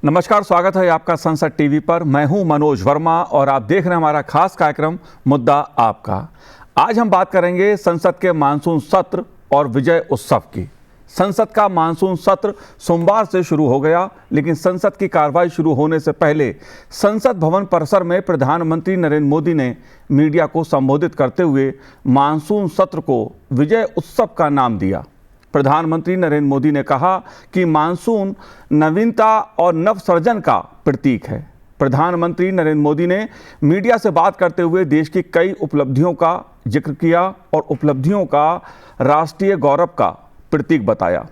नमस्कार, स्वागत है आपका संसद टीवी पर। मैं हूं मनोज वर्मा और आप देख रहे हैं हमारा खास कार्यक्रम मुद्दा आपका। आज हम बात करेंगे संसद के मानसून सत्र और विजय उत्सव की। संसद का मानसून सत्र सोमवार से शुरू हो गया, लेकिन संसद की कार्रवाई शुरू होने से पहले संसद भवन परिसर में प्रधानमंत्री नरेंद्र मोदी ने मीडिया को संबोधित करते हुए मानसून सत्र को विजय उत्सव का नाम दिया। प्रधानमंत्री नरेंद्र मोदी ने कहा कि मानसून नवीनता और नवसृजन का प्रतीक है। प्रधानमंत्री नरेंद्र मोदी ने मीडिया से बात करते हुए देश की कई उपलब्धियों का जिक्र किया और उपलब्धियों का राष्ट्रीय गौरव का प्रतीक बताया।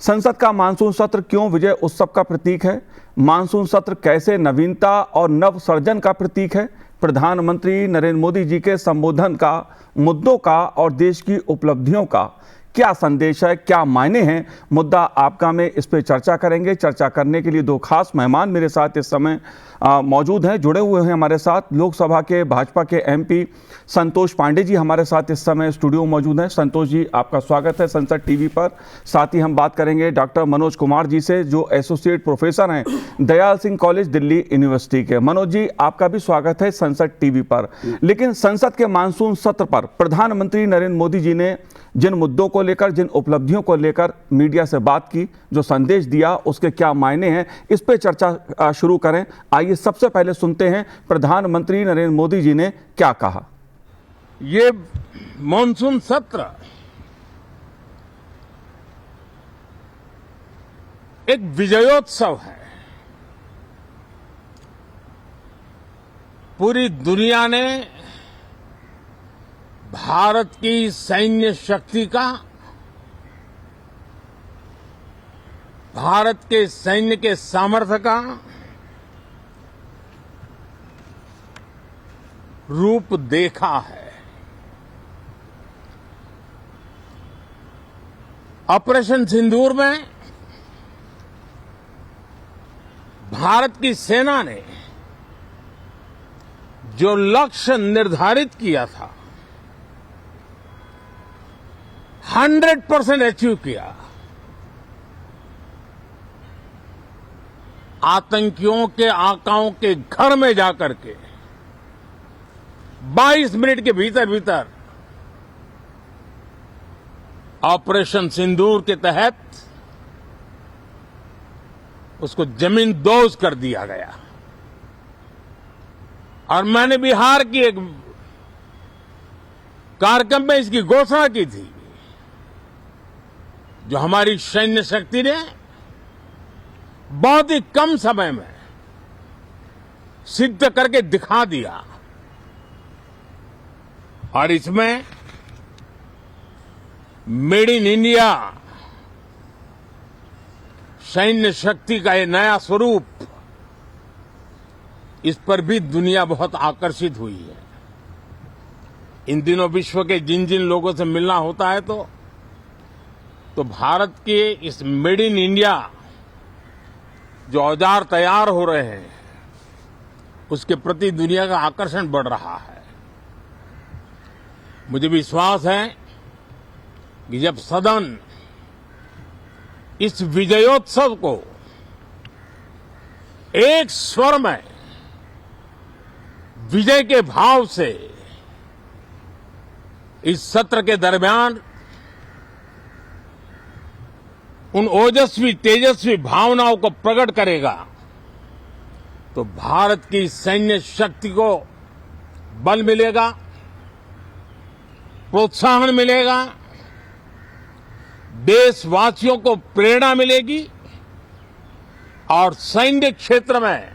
संसद का मानसून सत्र क्यों विजय उत्सव का प्रतीक है? मानसून सत्र कैसे नवीनता और नवसृजन का प्रतीक है? प्रधानमंत्री नरेंद्र मोदी जी के संबोधन का, मुद्दों का और देश की उपलब्धियों का क्या संदेश है, क्या मायने हैं? मुद्दा आपका में इस पे चर्चा करेंगे। चर्चा करने के लिए दो खास मेहमान मेरे साथ इस समय मौजूद हैं, जुड़े हुए हैं हमारे साथ। लोकसभा के भाजपा के एमपी संतोष पांडे जी हमारे साथ इस समय स्टूडियो में मौजूद हैं। संतोष जी, आपका स्वागत है संसद टीवी पर। साथ ही हम बात करेंगे डॉक्टर मनोज कुमार जी से, जो एसोसिएट प्रोफेसर हैं दयाल सिंह कॉलेज दिल्ली यूनिवर्सिटी के। मनोज जी, आपका भी स्वागत है संसद टीवी पर। लेकिन संसद के मानसून सत्र पर प्रधानमंत्री नरेंद्र मोदी जी ने जिन मुद्दों को लेकर, जिन उपलब्धियों को लेकर मीडिया से बात की, जो संदेश दिया, उसके क्या मायने हैं, इस पे चर्चा शुरू करें। आइए सबसे पहले सुनते हैं प्रधानमंत्री नरेंद्र मोदी जी ने क्या कहा। ये मॉनसून सत्र एक विजयोत्सव है। पूरी दुनिया ने भारत की सैन्य शक्ति का, भारत के सैन्य के सामर्थ्य का रूप देखा है। ऑपरेशन सिंदूर में भारत की सेना ने जो लक्ष्य निर्धारित किया था 100% अचीव किया। आतंकियों के आकाओं के घर में जाकर के 22 मिनट के भीतर भीतर ऑपरेशन सिंदूर के तहत उसको जमींदोज कर दिया गया। और मैंने बिहार की एक कार्यक्रम में इसकी घोषणा की थी, जो हमारी सैन्य शक्ति ने बहुत ही कम समय में सिद्ध करके दिखा दिया। और इसमें मेड इन इंडिया सैन्य शक्ति का ये नया स्वरूप, इस पर भी दुनिया बहुत आकर्षित हुई है। इन दिनों विश्व के जिन जिन लोगों से मिलना होता है तो भारत के इस मेड इन इंडिया जो औजार तैयार हो रहे हैं, उसके प्रति दुनिया का आकर्षण बढ़ रहा है। मुझे विश्वास है कि जब सदन इस विजयोत्सव को एक स्वर में विजय के भाव से इस सत्र के दरमियान उन ओजस्वी तेजस्वी भावनाओं को प्रकट करेगा, तो भारत की सैन्य शक्ति को बल मिलेगा, प्रोत्साहन मिलेगा, देशवासियों को प्रेरणा मिलेगी और सैन्य क्षेत्र में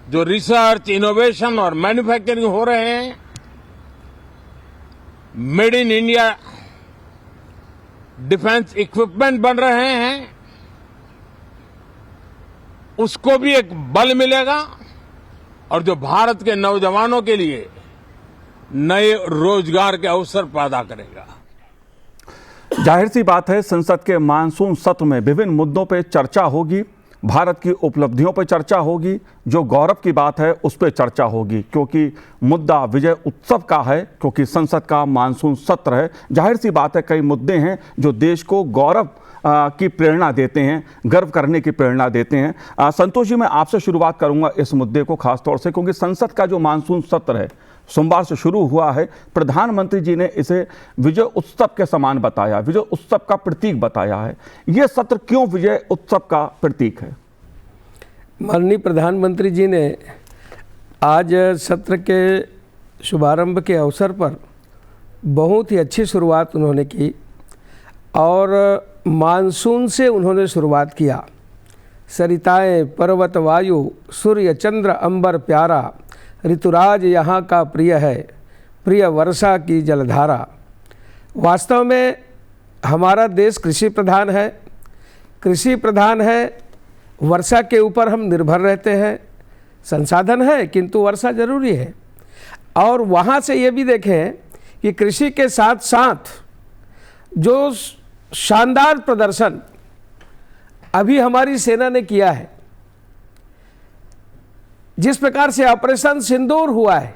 जो रिसर्च, इनोवेशन और मैन्युफैक्चरिंग हो रहे हैं, made in India defence equipment बन रहे हैं, उसको भी एक बल मिलेगा और जो भारत के नौजवानों के लिए नए रोजगार के अवसर पैदा करेगा। जाहिर सी बात है, संसद के मानसून सत्र में विभिन्न मुद्दों पर चर्चा होगी, भारत की उपलब्धियों पर चर्चा होगी, जो गौरव की बात है उस पर चर्चा होगी, क्योंकि मुद्दा विजय उत्सव का है, क्योंकि संसद का मानसून सत्र है। जाहिर सी बात है कई मुद्दे हैं जो देश को गौरव की प्रेरणा देते हैं, गर्व करने की प्रेरणा देते हैं। संतोष जी, मैं आपसे शुरुआत करूंगा इस मुद्दे को खास तौर से, क्योंकि संसद का जो मानसून सत्र है सोमवार से शुरू हुआ है। प्रधानमंत्री जी ने इसे विजय उत्सव के समान बताया, विजय उत्सव का प्रतीक बताया है। यह सत्र क्यों विजय उत्सव का प्रतीक है? माननीय प्रधानमंत्री जी ने आज सत्र के शुभारंभ के अवसर पर बहुत ही अच्छी शुरुआत उन्होंने की और मानसून से उन्होंने शुरुआत किया। सरिताएं पर्वत वायु सूर्य चंद्र अंबर प्यारा, ऋतुराज यहाँ का प्रिय है, प्रिय वर्षा की जलधारा। वास्तव में हमारा देश कृषि प्रधान है, कृषि प्रधान है, वर्षा के ऊपर हम निर्भर रहते हैं। संसाधन है किंतु वर्षा जरूरी है। और वहाँ से ये भी देखें कि कृषि के साथ साथ जो शानदार प्रदर्शन अभी हमारी सेना ने किया है, जिस प्रकार से ऑपरेशन सिंदूर हुआ है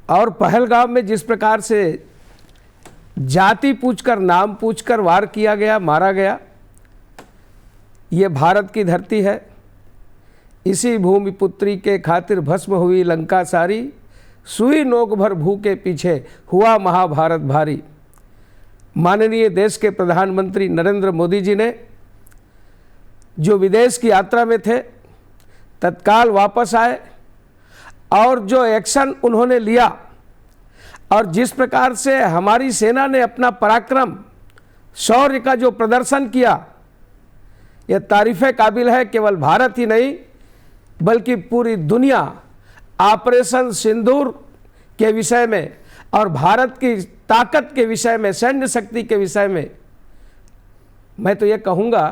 और पहलगाम में जिस प्रकार से जाति पूछकर नाम पूछकर वार किया गया, मारा गया, ये भारत की धरती है। इसी भूमि पुत्री के खातिर भस्म हुई लंका सारी, सुई नोक भर भू के पीछे हुआ महाभारत भारी। माननीय देश के प्रधानमंत्री नरेंद्र मोदी जी ने जो विदेश की यात्रा में थे तत्काल वापस आए और जो एक्शन उन्होंने लिया और जिस प्रकार से हमारी सेना ने अपना पराक्रम शौर्य का जो प्रदर्शन किया, यह तारीफ़े काबिल है। केवल भारत ही नहीं बल्कि पूरी दुनिया ऑपरेशन सिंदूर के विषय में और भारत की ताकत के विषय में, सैन्य शक्ति के विषय में, मैं तो ये कहूँगा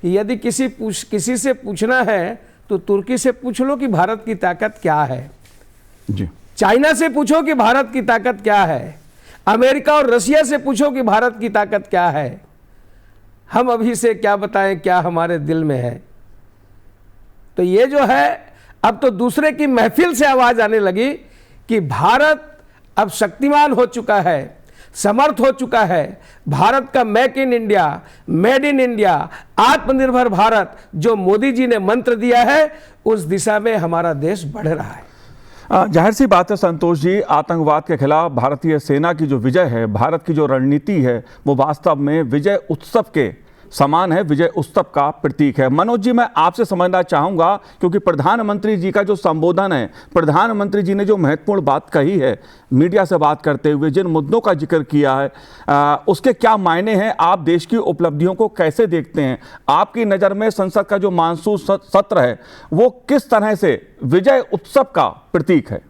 कि यदि किसी से पूछना है तो तुर्की से पूछ लो कि भारत की ताकत क्या है जी। चाइना से पूछो कि भारत की ताकत क्या है, अमेरिका और रशिया से पूछो कि भारत की ताकत क्या है। हम अभी से क्या बताएं क्या हमारे दिल में है। तो ये जो है अब तो दूसरे की महफिल से आवाज आने लगी कि भारत अब शक्तिमान हो चुका है, समर्थ हो चुका है। भारत का make in India, made in India, आत्मनिर्भर भारत जो मोदी जी ने मंत्र दिया है, उस दिशा में हमारा देश बढ़ रहा है। जाहिर सी बात है संतोष जी, आतंकवाद के खिलाफ भारतीय सेना की जो विजय है, भारत की जो रणनीति है, वो वास्तव में विजय उत्सव के समान है, विजय उत्सव का प्रतीक है। मनोज जी, मैं आपसे समझना चाहूँगा, क्योंकि प्रधानमंत्री जी का जो संबोधन है, प्रधानमंत्री जी ने जो महत्वपूर्ण बात कही है, मीडिया से बात करते हुए जिन मुद्दों का जिक्र किया है, उसके क्या मायने हैं? आप देश की उपलब्धियों को कैसे देखते हैं? आपकी नज़र में संसद का जो मानसून सत्र है वो किस तरह से विजय उत्सव का प्रतीक है?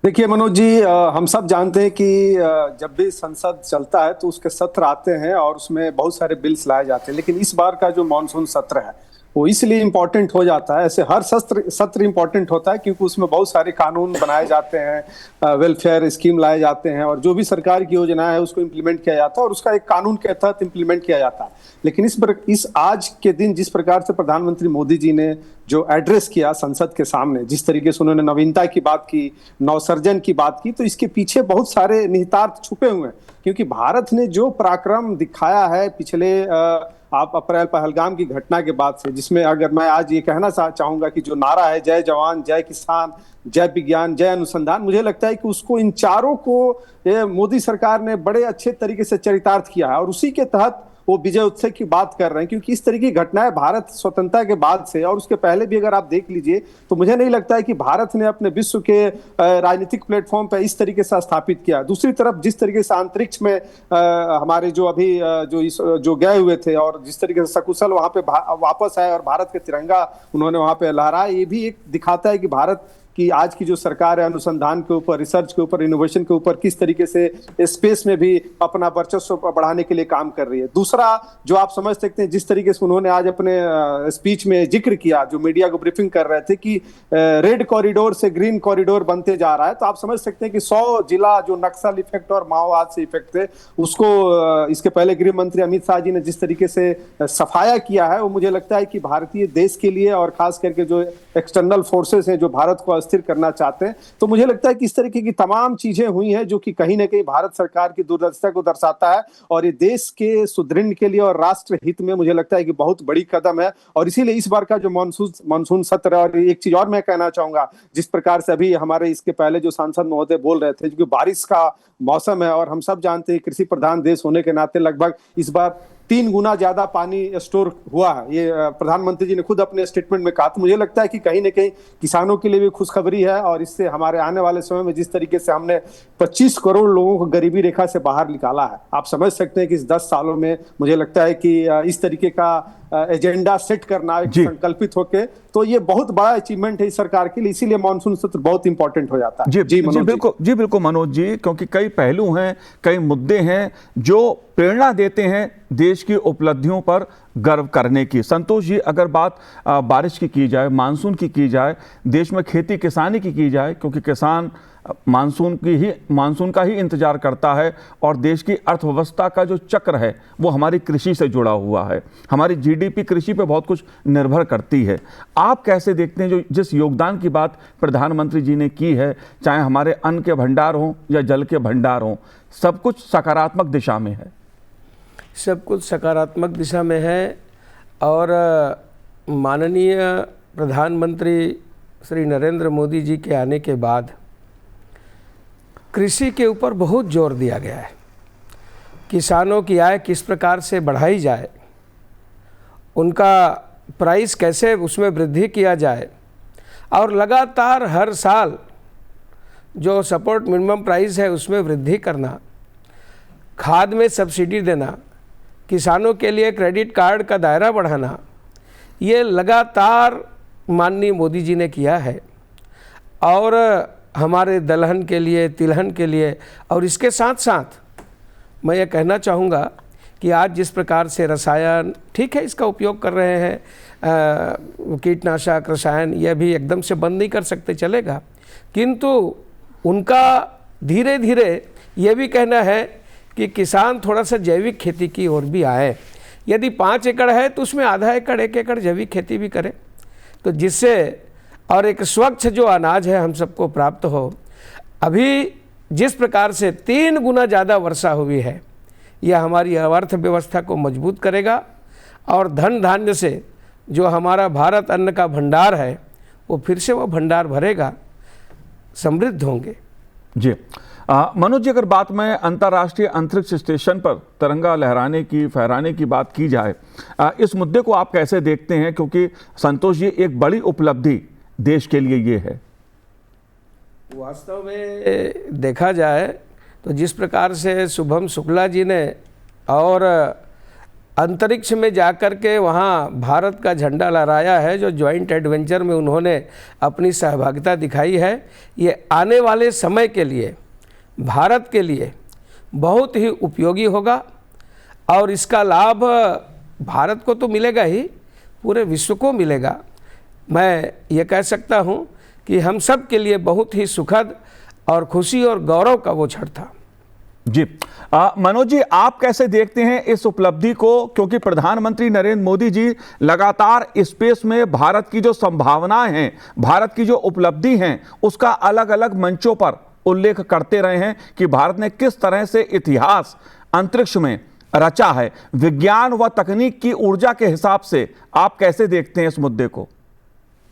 देखिए मनोज जी, हम सब जानते हैं कि जब भी संसद चलता है तो उसके सत्र आते हैं और उसमें बहुत सारे बिल्स लाए जाते हैं। लेकिन इस बार का जो मॉनसून सत्र है वो इसलिए इम्पोर्टेंट हो जाता है, ऐसे हर सत्र इम्पोर्टेंट होता है क्योंकि उसमें बहुत सारे कानून बनाए जाते हैं, वेलफेयर स्कीम लाए जाते हैं और जो भी सरकार की योजना है उसको इम्प्लीमेंट किया जाता है और उसका एक कानून के तहत इम्प्लीमेंट किया जाता है। लेकिन इस आज के दिन जिस प्रकार से प्रधानमंत्री मोदी जी ने जो एड्रेस किया संसद के सामने, जिस तरीके से उन्होंने नवीनता की बात की, नवसर्जन की बात की, तो इसके पीछे बहुत सारे निहितार्थ छुपे हुए हैं। क्योंकि भारत ने जो पराक्रम दिखाया है पिछले आप अप्रैल पहलगाम की घटना के बाद से, जिसमें अगर मैं आज ये कहना चाहूंगा कि जो नारा है जय जवान, जय किसान, जय विज्ञान, जय अनुसंधान, मुझे लगता है कि उसको इन चारों को मोदी सरकार ने बड़े अच्छे तरीके से चरितार्थ किया है और उसी के तहत वो विजय उत्सव की बात कर रहे हैं। क्योंकि इस तरह की घटनाएं भारत स्वतंत्रता के बाद से और उसके पहले भी अगर आप देख लीजिए तो मुझे नहीं लगता है कि भारत ने अपने विश्व के राजनीतिक प्लेटफॉर्म पर इस तरीके से स्थापित किया। दूसरी तरफ जिस तरीके से अंतरिक्ष में हमारे जो अभी जो गए हुए थे और जिस तरीके से सकुशल वहां पे वापस आए और भारत के तिरंगा उन्होंने वहां पे लहराया, ये भी एक दिखाता है कि भारत कि आज की जो सरकार है अनुसंधान के ऊपर, रिसर्च के ऊपर, इनोवेशन के ऊपर किस तरीके से स्पेस में भी अपना वर्चस्व बढ़ाने के लिए काम कर रही है। दूसरा जो आप समझ सकते हैं, जिस तरीके से उन्होंने आज अपने स्पीच में जिक्र किया, जो मीडिया को ब्रीफिंग कर रहे थे कि रेड कॉरिडोर से ग्रीन कॉरिडोर बनते जा रहा है, तो आप समझ सकते हैं कि 100 जिला जो नक्सल इफेक्ट और माओवाद से इफेक्ट थे उसको इसके पहले गृह मंत्री अमित शाह जी ने जिस तरीके से सफाया किया है, वो मुझे लगता है कि भारतीय देश के लिए और खास करके जो एक्सटर्नल फोर्सेस हैं जो भारत को अस्थिर करना चाहते हैं, तो मुझे लगता है कि इस तरीके की तमाम चीजें हुई हैं जो कि कहीं ना कहीं भारत सरकार की दूरदर्शिता को दर्शाता है और ये देश के सुदृढ़ के लिए और राष्ट्र हित में मुझे लगता है कि बहुत बड़ी कदम है। और इसीलिए इस बार का जो मानसून सत्र है, और एक चीज और मैं कहना चाहूंगा, जिस प्रकार से अभी हमारे इसके पहले जो सांसद महोदय बोल रहे थे, क्योंकि बारिश का मौसम है और हम सब जानते हैं कृषि प्रधान देश होने के नाते लगभग इस बार 3 गुना ज्यादा पानी स्टोर हुआ है, ये प्रधानमंत्री जी ने खुद अपने स्टेटमेंट में कहा। तो मुझे लगता है कि कहीं ना कहीं किसानों के लिए भी खुशखबरी है और इससे हमारे आने वाले समय में जिस तरीके से हमने 25 करोड़ लोगों को गरीबी रेखा से बाहर निकाला है, आप समझ सकते हैं कि इस 10 सालों में मुझे लगता है कि इस तरीके का एजेंडा सेट करना संकल्पित होके, तो ये बहुत बड़ा अचीवमेंट है इस सरकार के लिए। इसीलिए मानसून सत्र बहुत इंपॉर्टेंट हो जाता है। जी बिल्कुल मनोज जी, क्योंकि कई पहलू हैं, कई मुद्दे हैं जो प्रेरणा देते हैं देश की उपलब्धियों पर गर्व करने की। संतोष जी, अगर बात बारिश की जाए, मानसून की जाए, देश में खेती किसानी की जाए, क्योंकि किसान मानसून का ही इंतजार करता है और देश की अर्थव्यवस्था का जो चक्र है वो हमारी कृषि से जुड़ा हुआ है। हमारी जीडीपी कृषि पे बहुत कुछ निर्भर करती है। आप कैसे देखते हैं जो जिस योगदान की बात प्रधानमंत्री जी ने की है, चाहे हमारे अन्न के भंडार हों या जल के भंडार हों, सब कुछ सकारात्मक दिशा में है? सब कुछ सकारात्मक दिशा में है और माननीय प्रधानमंत्री श्री नरेंद्र मोदी जी के आने के बाद कृषि के ऊपर बहुत जोर दिया गया है। किसानों की आय किस प्रकार से बढ़ाई जाए, उनका प्राइस कैसे उसमें वृद्धि किया जाए और लगातार हर साल जो सपोर्ट मिनिमम प्राइस है उसमें वृद्धि करना, खाद में सब्सिडी देना, किसानों के लिए क्रेडिट कार्ड का दायरा बढ़ाना, ये लगातार माननीय मोदी जी ने किया है। और हमारे दलहन के लिए, तिलहन के लिए, और इसके साथ साथ मैं ये कहना चाहूँगा कि आज जिस प्रकार से रसायन, ठीक है इसका उपयोग कर रहे हैं, कीटनाशक रसायन, यह भी एकदम से बंद नहीं कर सकते, चलेगा, किंतु उनका धीरे धीरे ये भी कहना है कि किसान थोड़ा सा जैविक खेती की ओर भी आए। यदि 5 एकड़ है तो उसमें आधा एकड़, 1 एकड़ जैविक खेती भी करें, तो जिससे और एक स्वच्छ जो अनाज है हम सबको प्राप्त हो। अभी जिस प्रकार से 3 गुना ज़्यादा वर्षा हुई है, यह हमारी अर्थव्यवस्था को मजबूत करेगा और धन धान्य से जो हमारा भारत अन्न का भंडार है वो फिर से वो भंडार भरेगा, समृद्ध होंगे। जी मनोज जी, अगर बात में अंतर्राष्ट्रीय अंतरिक्ष स्टेशन पर तिरंगा फहराने की बात की जाए, इस मुद्दे को आप कैसे देखते हैं? क्योंकि संतोष जी, एक बड़ी उपलब्धि देश के लिए ये है। वास्तव में देखा जाए तो जिस प्रकार से शुभम शुक्ला जी ने और अंतरिक्ष में जाकर के वहाँ भारत का झंडा लहराया है, जो जॉइंट एडवेंचर में उन्होंने अपनी सहभागिता दिखाई है, ये आने वाले समय के लिए भारत के लिए बहुत ही उपयोगी होगा और इसका लाभ भारत को तो मिलेगा ही, पूरे विश्व को मिलेगा। मैं ये कह सकता हूँ कि हम सब के लिए बहुत ही सुखद और खुशी और गौरव का वो क्षण था। जी मनोज जी, आप कैसे देखते हैं इस उपलब्धि को? क्योंकि प्रधानमंत्री नरेंद्र मोदी जी लगातार स्पेस में भारत की जो संभावनाएं हैं, भारत की जो उपलब्धि हैं, उसका अलग अलग मंचों पर उल्लेख करते रहे हैं कि भारत ने किस तरह से इतिहास अंतरिक्ष में रचा है। विज्ञान व तकनीक की ऊर्जा के हिसाब से आप कैसे देखते हैं इस मुद्दे को?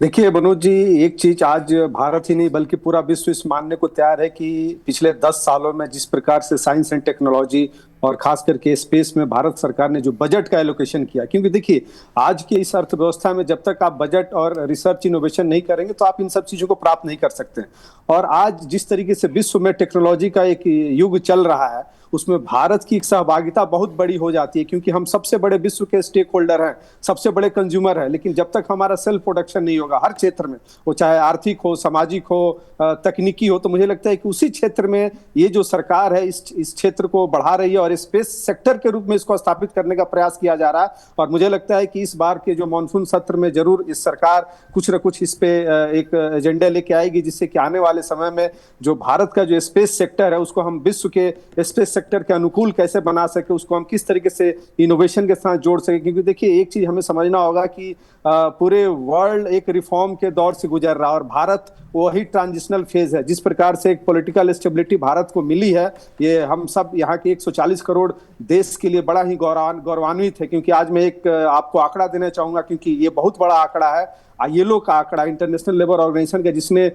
देखिए मनोज जी, एक चीज आज भारत ही नहीं बल्कि पूरा विश्व इस मानने को तैयार है कि पिछले 10 सालों में जिस प्रकार से साइंस एंड टेक्नोलॉजी और खास करके स्पेस में भारत सरकार ने जो बजट का एलोकेशन किया, क्योंकि देखिए आज की इस अर्थव्यवस्था में जब तक आप बजट और रिसर्च इनोवेशन नहीं करेंगे तो आप इन सब चीजों को प्राप्त नहीं कर सकते। और आज जिस तरीके से विश्व में टेक्नोलॉजी का एक युग चल रहा है उसमें भारत की एक सहभागिता बहुत बड़ी हो जाती है, क्योंकि हम सबसे बड़े विश्व के स्टेक होल्डर हैं, सबसे बड़े कंज्यूमर हैं। लेकिन जब तक हमारा सेल्फ प्रोडक्शन नहीं होगा हर क्षेत्र में, वो चाहे आर्थिक हो, सामाजिक हो, तकनीकी हो, तो मुझे लगता है कि उसी क्षेत्र में ये जो सरकार है इस क्षेत्र को बढ़ा रही है और स्पेस सेक्टर के रूप में इसको स्थापित करने का प्रयास किया जा रहा है। और मुझे लगता है कि इस बार के जो मानसून सत्र में जरूर इस सरकार कुछ न कुछ इस पे एक एजेंडा लेके आएगी, जिससे कि आने वाले समय में जो भारत का जो स्पेस सेक्टर है उसको हम विश्व के स्पेस सेक्टर के अनुकूल कैसे बना सके, उसको हम किस तरीके से इनोवेशन के साथ जोड़ सके। क्योंकि देखिए एक चीज हमें समझना होगा कि पूरे वर्ल्ड एक रिफॉर्म के दौर से गुजर रहा है और भारत वही ट्रांजिशनल फेज है। जिस प्रकार से एक पॉलिटिकल स्टेबिलिटी भारत को मिली है, ये हम सब यहाँ के 140 करोड़ देश के लिए बड़ा ही गौरवान्वित है। क्योंकि आज मैं एक आपको आंकड़ा देना चाहूंगा, क्योंकि ये बहुत बड़ा आंकड़ा है, ILO का आंकड़ा, इंटरनेशनल लेबर ऑर्गेनाइजेशन का, जिसने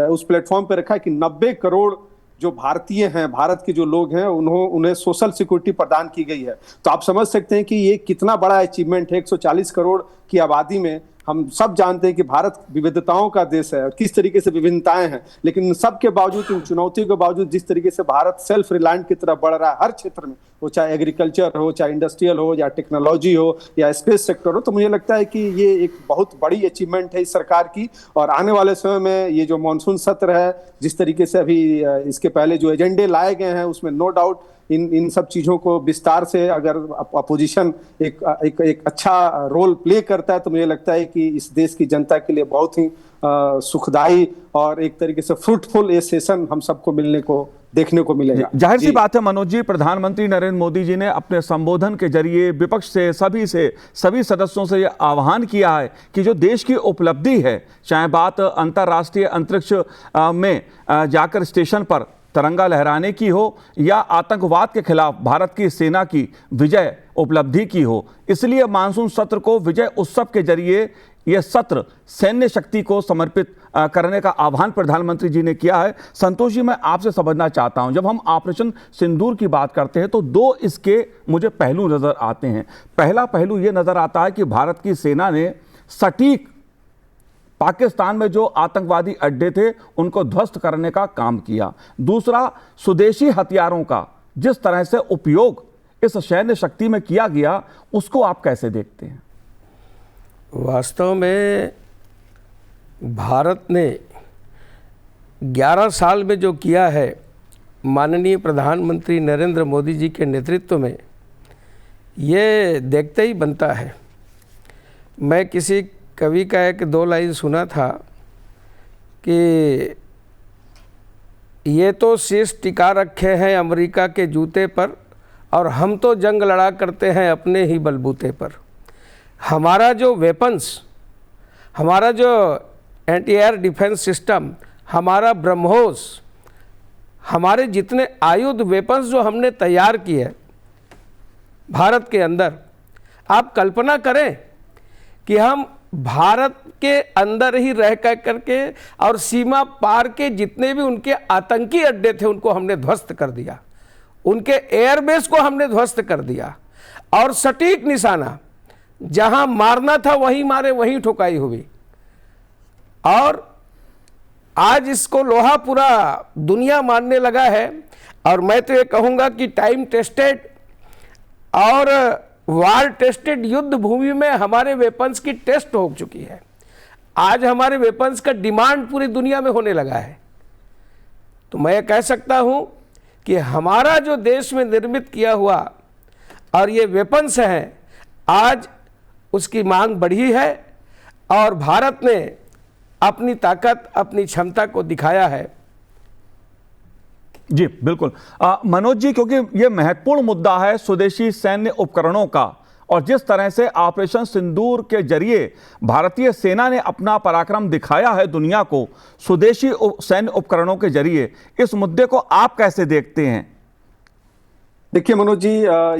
उस प्लेटफॉर्म पर रखा है कि 90 करोड़ जो भारतीय हैं, भारत के जो लोग हैं, उन्हें सोशल सिक्योरिटी प्रदान की गई है। तो आप समझ सकते हैं कि ये कितना बड़ा अचीवमेंट है। 140 करोड़ की आबादी में हम सब जानते हैं कि भारत विविधताओं का देश है और किस तरीके से विभिन्नताएं हैं, लेकिन इन सब के बावजूद, इन चुनौतियों के बावजूद जिस तरीके से भारत सेल्फ रिलायंट की तरफ बढ़ रहा है हर क्षेत्र में, वो चाहे एग्रीकल्चर हो, चाहे इंडस्ट्रियल हो, या टेक्नोलॉजी हो, या स्पेस सेक्टर हो, तो मुझे लगता है कि ये एक बहुत बड़ी अचीवमेंट है इस सरकार की। और आने वाले समय में ये जो मानसून सत्र है, जिस तरीके से अभी इसके पहले जो एजेंडे लाए गए हैं, उसमें नो डाउट इन सब चीजों को विस्तार से अगर अपोजिशन एक अच्छा रोल प्ले करता है तो मुझे लगता है कि इस देश की जनता के लिए बहुत ही सुखदायी और एक तरीके से फ्रूटफुल ये सेशन हम सबको देखने को मिलेगा। जाहिर सी बात है मनोज जी, प्रधानमंत्री नरेंद्र मोदी जी ने अपने संबोधन के जरिए विपक्ष से सभी सदस्यों से यह आह्वान किया है कि जो देश की उपलब्धि है, चाहे बात अंतर्राष्ट्रीय अंतरिक्ष में जाकर स्टेशन पर तिरंगा लहराने की हो या आतंकवाद के खिलाफ भारत की सेना की विजय उपलब्धि की हो, इसलिए मानसून सत्र को विजय उत्सव के जरिए यह सत्र सैन्य शक्ति को समर्पित करने का आह्वान प्रधानमंत्री जी ने किया है। संतोष जी, मैं आपसे समझना चाहता हूं, जब हम ऑपरेशन सिंदूर की बात करते हैं तो दो इसके मुझे पहलू नजर आते हैं। पहला पहलू यह नजर आता है कि भारत की सेना ने सटीक पाकिस्तान में जो आतंकवादी अड्डे थे उनको ध्वस्त करने का काम किया। दूसरा, स्वदेशी हथियारों का जिस तरह से उपयोग इस सैन्य शक्ति में किया गया, उसको आप कैसे देखते हैं? वास्तव में भारत ने 11 साल में जो किया है माननीय प्रधानमंत्री नरेंद्र मोदी जी के नेतृत्व में, ये देखते ही बनता है। मैं किसी कवि का एक 2 लाइन सुना था कि ये तो शीश टिका रखे हैं अमेरिका के जूते पर और हम तो जंग लड़ा करते हैं अपने ही बलबूते पर। हमारा जो वेपन्स, हमारा जो एंटी एयर डिफेंस सिस्टम, हमारा ब्रह्मोस, हमारे जितने आयुध वेपन्स जो हमने तैयार किए भारत के अंदर, आप कल्पना करें कि हम भारत के अंदर ही रह करके और सीमा पार के जितने भी उनके आतंकी अड्डे थे उनको हमने ध्वस्त कर दिया, उनके एयरबेस को हमने ध्वस्त कर दिया और सटीक निशाना जहां मारना था वहीं मारे, वहीं ठुकाई हुई। और आज इसको लोहा पूरा दुनिया मानने लगा है। और मैं तो ये कहूँगा कि टाइम टेस्टेड और वार टेस्टेड युद्ध भूमि में हमारे वेपन्स की टेस्ट हो चुकी है। आज हमारे वेपन्स का डिमांड पूरी दुनिया में होने लगा है। तो मैं कह सकता हूं कि हमारा जो देश में निर्मित किया हुआ और ये वेपन्स हैं, आज उसकी मांग बढ़ी है और भारत ने अपनी ताकत, अपनी क्षमता को दिखाया है। जी बिल्कुल मनोज जी, क्योंकि यह महत्वपूर्ण मुद्दा है स्वदेशी सैन्य उपकरणों का, और जिस तरह से ऑपरेशन सिंदूर के जरिए भारतीय सेना ने अपना पराक्रम दिखाया है दुनिया को स्वदेशी सैन्य उपकरणों के जरिए, इस मुद्दे को आप कैसे देखते हैं? देखिए मनोज जी,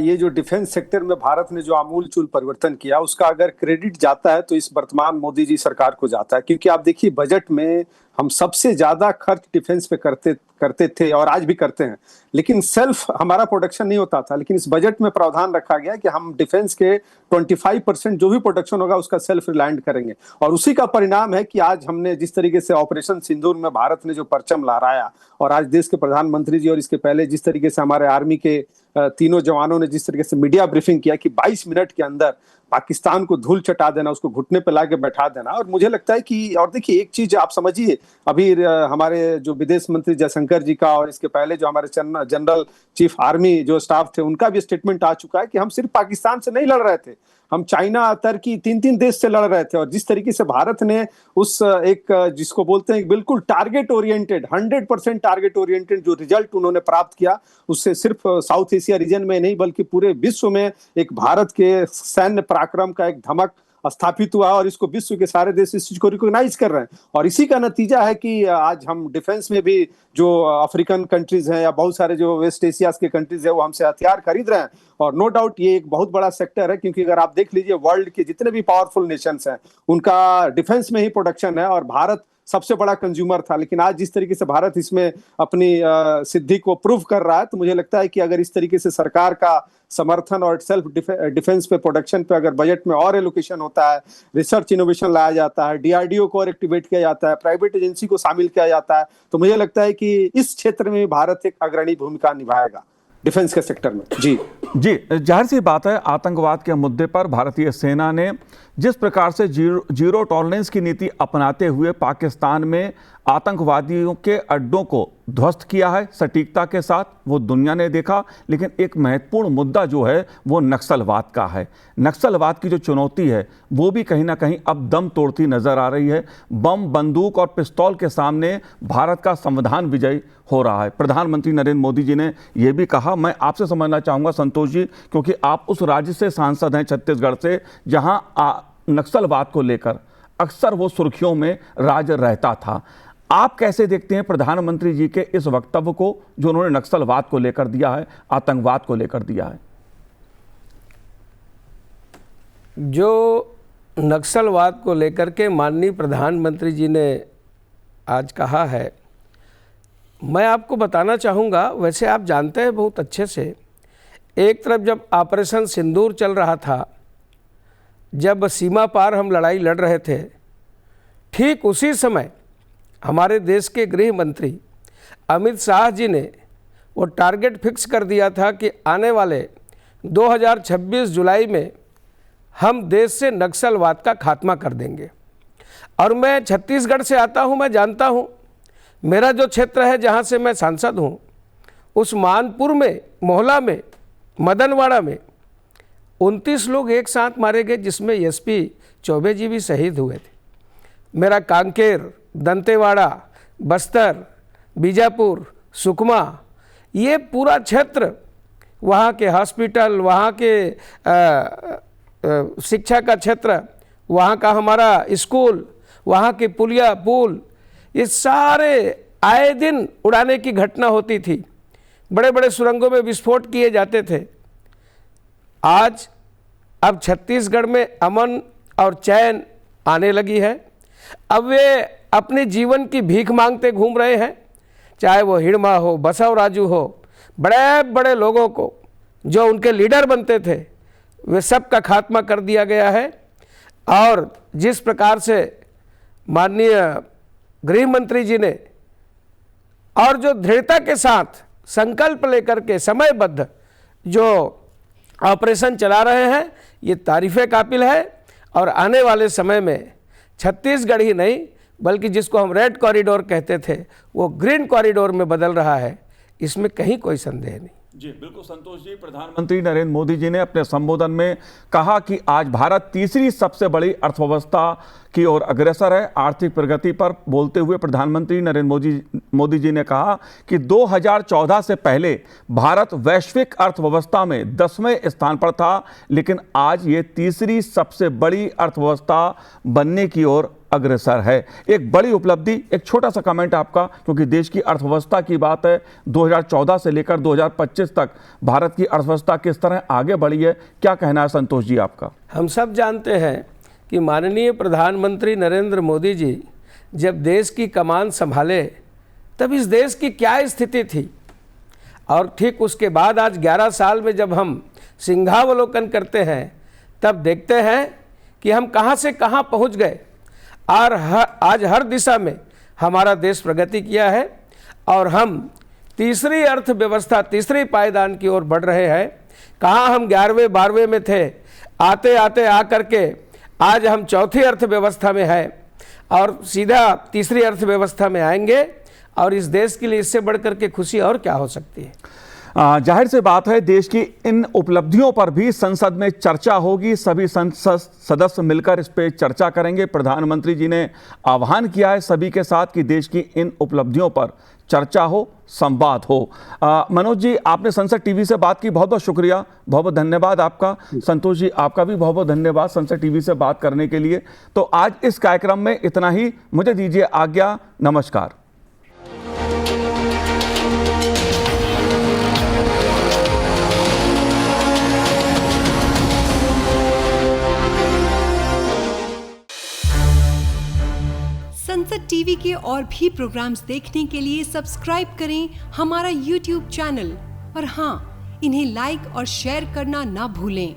ये जो डिफेंस सेक्टर में भारत ने जो आमूलचूल परिवर्तन किया, उसका अगर क्रेडिट जाता है तो इस वर्तमान मोदी जी सरकार को जाता है। क्योंकि आप देखिए बजट में हम सबसे ज्यादा खर्च डिफेंस पे करते थे और आज भी करते हैं, लेकिन सेल्फ हमारा प्रोडक्शन नहीं होता था। लेकिन इस बजट में प्रावधान रखा गया कि हम डिफेंस के 25% जो भी प्रोडक्शन होगा उसका सेल्फ रिलायंट करेंगे, और उसी का परिणाम है कि आज हमने जिस तरीके से ऑपरेशन सिंदूर में भारत ने जो परचम लहराया, और आज देश के प्रधानमंत्री जी और इसके पहले जिस तरीके से हमारे आर्मी के तीनों जवानों ने जिस तरीके से मीडिया ब्रीफिंग किया कि 22 मिनट के अंदर पाकिस्तान को धूल चटा देना, उसको घुटने पे लाके बैठा देना। और मुझे लगता है कि, और देखिए एक चीज आप समझिए, अभी हमारे जो विदेश मंत्री जयशंकर जी का और इसके पहले जो हमारे जनरल चीफ आर्मी जो स्टाफ थे उनका भी स्टेटमेंट आ चुका है कि हम सिर्फ पाकिस्तान से नहीं लड़ रहे थे, हम चाइना, तुर्की, 3 देश से लड़ रहे थे। और जिस तरीके से भारत ने उस एक जिसको बोलते हैं बिल्कुल टारगेट ओरिएंटेड 100% टारगेट ओरिएंटेड जो रिजल्ट उन्होंने प्राप्त किया, उससे सिर्फ साउथ एशिया रीजन में नहीं बल्कि पूरे विश्व में एक भारत के सैन्य पराक्रम का एक धमक स्थापित हुआ, और इसको विश्व के सारे देश इस चीज को रिकॉग्नाइज कर रहे हैं। और इसी का नतीजा है कि आज हम डिफेंस में भी जो अफ्रीकन कंट्रीज हैं या बहुत सारे जो वेस्ट एशिया के कंट्रीज हैं वो हमसे हथियार खरीद रहे हैं। और नो डाउट ये एक बहुत बड़ा सेक्टर है, क्योंकि अगर आप देख लीजिए वर्ल्ड के जितने भी पावरफुल नेशंस हैं उनका डिफेंस में ही प्रोडक्शन है, और भारत सबसे बड़ा कंज्यूमर था। लेकिन आज जिस तरीके से भारत इसमें अपनी सिद्धि को प्रूव कर रहा है, तो मुझे लगता है कि अगर इस तरीके से सरकार का समर्थन और सेल्फ डिफेंस पे प्रोडक्शन पे अगर बजट में और एलोकेशन होता है, रिसर्च इनोवेशन लाया जाता है, डीआरडीओ को और एक्टिवेट किया जाता है, प्राइवेट एजेंसी को शामिल किया जाता है, तो मुझे लगता है कि इस क्षेत्र में भारत एक अग्रणी भूमिका निभाएगा डिफेंस के सेक्टर में। जी जाहिर सी बात है, आतंकवाद के मुद्दे पर भारतीय सेना ने जिस प्रकार से जीरो टॉलरेंस की नीति अपनाते हुए पाकिस्तान में आतंकवादियों के अड्डों को ध्वस्त किया है सटीकता के साथ, वो दुनिया ने देखा। लेकिन एक महत्वपूर्ण मुद्दा जो है वो नक्सलवाद का है। नक्सलवाद की जो चुनौती है वो भी कहीं ना कहीं अब दम तोड़ती नजर आ रही है। बम, बंदूक और पिस्तौल के सामने भारत का संविधान विजयी हो रहा है। प्रधानमंत्री नरेंद्र मोदी जी ने यह भी कहा। मैं आपसे समझना चाहूँगा संतोष जी, क्योंकि आप उस राज्य से सांसद हैं छत्तीसगढ़ से, जहाँ नक्सलवाद को लेकर अक्सर वो सुर्खियों में राज रहता था। आप कैसे देखते हैं प्रधानमंत्री जी के इस वक्तव्य को जो उन्होंने नक्सलवाद को लेकर दिया है, आतंकवाद को लेकर दिया है? जो नक्सलवाद को लेकर के माननीय प्रधानमंत्री जी ने आज कहा है, मैं आपको बताना चाहूँगा, वैसे आप जानते हैं बहुत अच्छे से, एक तरफ जब ऑपरेशन सिंदूर चल रहा था, जब सीमा पार हम लड़ाई लड़ रहे थे, ठीक उसी समय हमारे देश के गृह मंत्री अमित शाह जी ने वो टारगेट फिक्स कर दिया था कि आने वाले 2026 जुलाई में हम देश से नक्सलवाद का खात्मा कर देंगे। और मैं छत्तीसगढ़ से आता हूँ, मैं जानता हूँ, मेरा जो क्षेत्र है जहाँ से मैं सांसद हूँ, उस मानपुर में, मोहला में, मदनवाड़ा में 29 लोग एक साथ मारे गए, जिसमें एसपी चौबे जी भी शहीद हुए थे। मेरा कांकेर, दंतेवाड़ा, बस्तर, बीजापुर, सुकमा, ये पूरा क्षेत्र, वहाँ के हॉस्पिटल, वहाँ के शिक्षा का क्षेत्र, वहाँ का हमारा स्कूल, वहाँ के पुलिया पुल, ये सारे आए दिन उड़ाने की घटना होती थी। बड़े बड़े सुरंगों में विस्फोट किए जाते थे। आज अब छत्तीसगढ़ में अमन और चैन आने लगी है। अब वे अपने जीवन की भीख मांगते घूम रहे हैं, चाहे वो हिड़मा हो, बसव राजू हो, बड़े बड़े लोगों को जो उनके लीडर बनते थे, वे सब का खात्मा कर दिया गया है। और जिस प्रकार से माननीय गृह मंत्री जी ने और जो दृढ़ता के साथ संकल्प लेकर के समयबद्ध जो ऑपरेशन चला रहे हैं, ये तारीफ़े काबिल है। और आने वाले समय में छत्तीसगढ़ ही नहीं बल्कि जिसको हम रेड कॉरिडोर कहते थे, वो ग्रीन कॉरिडोर में बदल रहा है, इसमें कहीं कोई संदेह नहीं। जी बिल्कुल संतोष जी, प्रधानमंत्री नरेंद्र मोदी जी ने अपने संबोधन में कहा कि आज भारत तीसरी सबसे बड़ी अर्थव्यवस्था की ओर अग्रसर है। आर्थिक प्रगति पर बोलते हुए प्रधानमंत्री नरेंद्र मोदी जी ने कहा कि 2014 से पहले भारत वैश्विक अर्थव्यवस्था में 10वें स्थान पर था, लेकिन आज ये तीसरी सबसे बड़ी अर्थव्यवस्था बनने की ओर अग्रसर है। एक बड़ी उपलब्धि। एक छोटा सा कमेंट आपका, क्योंकि देश की अर्थव्यवस्था की बात है, 2014 से लेकर 2025 तक भारत की अर्थव्यवस्था किस तरह आगे बढ़ी है, क्या कहना है संतोष जी आपका? हम सब जानते हैं कि माननीय प्रधानमंत्री नरेंद्र मोदी जी जब देश की कमान संभाले तब इस देश की क्या स्थिति थी। और ठीक उसके बाद आज 11 साल में जब हम सिंहावलोकन करते हैं तब देखते हैं कि हम कहाँ से कहाँ पहुँच गए और आज हर दिशा में हमारा देश प्रगति किया है और हम तीसरी अर्थव्यवस्था, तीसरी पायदान की ओर बढ़ रहे हैं। कहाँ हम 11वें 12वें में थे, आते आते आकर के आज हम चौथी अर्थव्यवस्था में हैं और सीधा तीसरी अर्थव्यवस्था में आएंगे और इस देश के लिए इससे बढ़कर के खुशी और क्या हो सकती है। जाहिर सी बात है, देश की इन उपलब्धियों पर भी संसद में चर्चा होगी। सभी संसद सदस्य मिलकर इस पे चर्चा करेंगे। प्रधानमंत्री जी ने आह्वान किया है सभी के साथ कि देश की इन उपलब्धियों पर चर्चा हो, संवाद हो। मनोज जी, आपने संसद टीवी से बात की, बहुत बहुत शुक्रिया, बहुत बहुत धन्यवाद आपका। संतोष जी, आपका भी बहुत बहुत धन्यवाद संसद टीवी से बात करने के लिए। तो आज इस कार्यक्रम में इतना ही, मुझे दीजिए आज्ञा, नमस्कार। संसद टीवी के और भी प्रोग्राम्स देखने के लिए सब्सक्राइब करें हमारा YouTube चैनल और हाँ, इन्हें लाइक और शेयर करना ना भूलें।